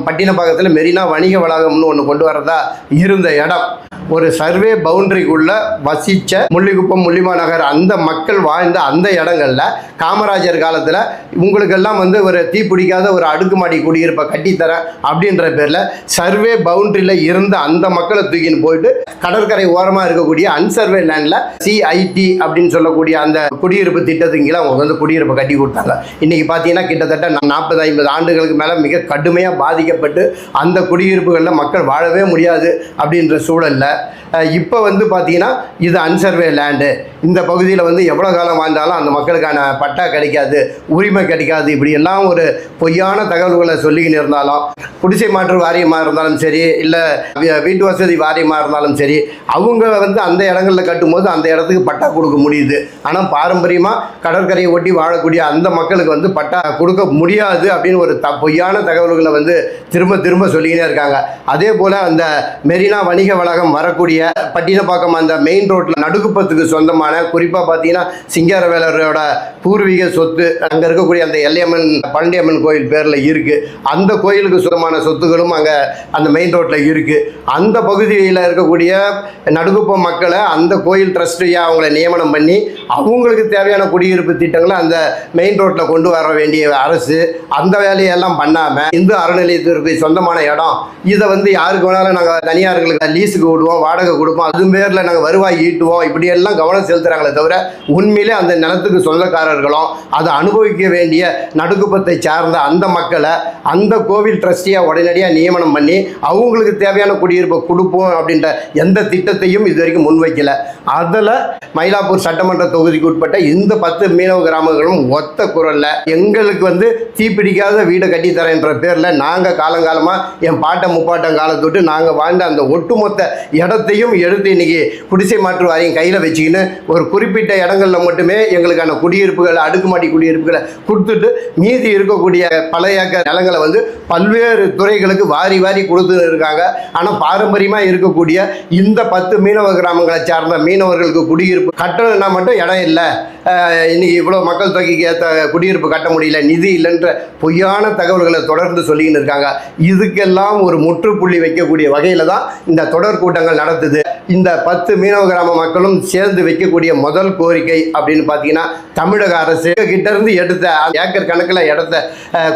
பட்டினப்பாக்கத்தில் மெரினா வணிக வளாகம்னு ஒன்று கொண்டு வரதா இருந்த இடம் ஒரு சர்வே பவுண்டரிக்குள்ள வசித்த முள்ளிக்குப்பம் முள்ளிமா நகர் அந்த மக்கள் வாழ்ந்த அந்த இடங்கள்ல காமராஜர் காலத்தில் உங்களுக்கெல்லாம் ஒரு தீப்பிடிக்காத ஒரு அடுக்குமாடி குடியிருப்பை கட்டித்தரேன் அப்படின்ற பேரில் சர்வே பவுண்டரியில் இருந்த அந்த மக்களை தூக்கின்னு போயிட்டு கடற்கரை ஓரமாக இருக்கக்கூடிய அன்சர்வே லேண்டில் சிஐடி அப்படின்னு சொல்லக்கூடிய அந்த குடியிருப்பு திட்டத்துக்கு அவங்க குடியிருப்பை கட்டி கொடுத்தாங்க. இன்னைக்கு பார்த்தீங்கன்னா கிட்டத்தட்ட 40-50 ஆண்டுகளுக்கு மேலே மிக கடுமையாக பாதிக்கப்பட்டு அந்த குடியிருப்புகளில் மக்கள் வாழவே முடியாது அப்படின்ற சூழலில் இப்போ பார்த்தீங்கன்னா இது அன்சர்வே லேண்டு, இந்த பகுதியில் எவ்வளோ காலம் வாழ்ந்தாலும் அந்த மக்களுக்கான பட்டா கிடைக்காது, உரிமை கிடைக்காது, இப்படி எல்லாம் ஒரு பொய்யான தகவல்களை சொல்லிக்கின்னு இருந்தாலும் குடிசை மாற்று வாரியமாக இருந்தாலும் சரி, இல்லை வீட்டு வசதி வாரியமாக இருந்தாலும் சரி, அவங்க அந்த இடங்களில் கட்டும்போது அந்த இடத்துக்கு பட்டா கொடுக்க முடியுது. ஆனால் பாரம்பரியமாக கடற்கரையை ஒட்டி வாழக்கூடிய அந்த மக்களுக்கு பட்டா கொடுக்க முடியாது அப்படின்னு ஒரு பொய்யான தகவல்களை திரும்ப திரும்ப சொல்லிக்கினே இருக்காங்க. அதே போல் அந்த மெரினா வணிக வளாகம் வரக்கூடிய பட்டினப்பாக்கம் அந்த மெயின் ரோட்டில் நடுக்குப்பத்துக்கு சொந்தமான குறிப்பாக பார்த்தீங்கன்னா சிங்காரவேலரோட பூர்வீக சொத்து அங்கே இருக்கக்கூடிய அந்த எல்லையம்மன் பழனியம்மன் கோயில் பேரில் இருக்குது. அந்த கோயிலுக்கு சொந்தமான சொத்துக்களும் அங்கே அந்த மெயின் ரோட்டில் இருக்குது. அந்த பகுதியில் இருக்கக்கூடிய நடுக்குப்பம் மக்களை அந்த கோயில் ட்ரஸ்டியாக அவங்கள நியமனம் பண்ணி அவங்களுக்கு தேவையான குடியிருப்பு திட்டங்களை அந்த மெயின் ரோட்டில் கொண்டு வர வேண்டிய அரசு அந்த வேலையெல்லாம் பண்ணாமல் இந்து அறநிலையத்திற்கு சொந்தமான இடம் இதை யாருக்கு வேணாலும் நாங்கள் தனியார்களுக்கு லீஸுக்கு விடுவோம், வாடகை கொடுப்போம், அது பேரில் நாங்கள் வருவாய் ஈட்டுவோம், இப்படியெல்லாம் கவனம் செலுத்துகிறாங்களே தவிர உண்மையிலே அந்த நிலத்துக்கு சொந்தக்காரர்களும் அதை அனுபவிக்க வேண்டிய நடுக்குப்பத்தை சார்ந்த அந்த மக்களை அந்த கோவில் ட்ரஸ்டியாக உடனடியாக நியமனம் பண்ணி அவங்களுக்கு தேவையான குடியிருப்பை கொடுப்போம் அப்படின்ற எந்த திட்டத்தையும் இது வரைக்கும் முன்வைக்கலை. அதில் மயிலாப்பூர் சட்டமன்ற தொகுதிக்கு உட்பட்ட இந்த 10 மீனவ கிராமங்களும் ஒத்த குரலில் எங்களுக்கு தீப்பிடிக்காத வீடை கட்டித்தரேன்ற பேரில் நாங்கள் காலங்காலமாக என் பாட்டம் முப்பாட்டம் காலத்தொட்டு நாங்கள் வாழ்ந்த அந்த ஒட்டுமொத்த இடத்தையும் எடுத்து இன்னைக்கு குடிசை மாற்று வாரியம் கையில் வச்சுக்கின்னு ஒரு குறிப்பிட்ட இடங்களில் மட்டுமே எங்களுக்கான குடியிருப்புகளை அடுக்குமாடி குடியிருப்புகளை கொடுத்துட்டு மீதி இருக்கக்கூடிய பல ஏக்கர் நிலங்களை பல்வேறு துறைகளுக்கு வாரி வாரி கொடுத்து இருக்காங்க. ஆனால் பாரம்பரியமாக இருக்கக்கூடிய இந்த 10 மீனவ கிராமங்களை சார்ந்த மீனவர்களுக்கு குடியிருப்பு கட்டணும்னா மட்டும் இடம் இல்லை, இன்னைக்கு இவ்வளோ மக்கள் தொகைக்கு ஏற்ற குடியிருப்பு கட்ட முடியல, நிதி இல்லைன்ற பொய்யான தகவல்களை தொடர்ந்து சொல்லிக்கின்னு இருக்காங்க. இதுக்கெல்லாம் ஒரு முற்றுப்புள்ளி வைக்கக்கூடிய வகையில் தான் இந்த தொடர் கூட்டங்கள் நடத்துது. இந்த 10 மீனவ கிராம மக்களும் சேர்ந்து வைக்கக்கூடிய முதல் கோரிக்கை அப்படின்னு பார்த்தீங்கன்னா தமிழக அரசு கிட்டேருந்து எடுத்த ஏக்கர் கணக்கில் இடத்த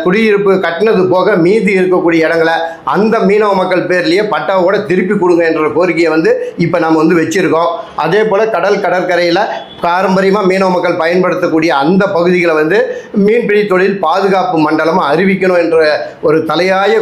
குடியிருப்பு கட்டினது போக மீதி இருக்கக்கூடிய இடங்களை அந்த மீனவ மக்கள் பேர்லேயே பட்டாவோட திருப்பி கொடுங்க என்ற கோரிக்கையை இப்போ நம்ம வச்சுருக்கோம். அதே போல் கடற்கரையில் பாரம்பரியமாக மீனவ மக்கள் பயன்படுத்தக்கூடிய அந்த பகுதிகளை மீன்பிடி தொழில் பாதுகாப்பு மண்டலமாக அறிவிக்கணும் என்ற ஒரு தலையாய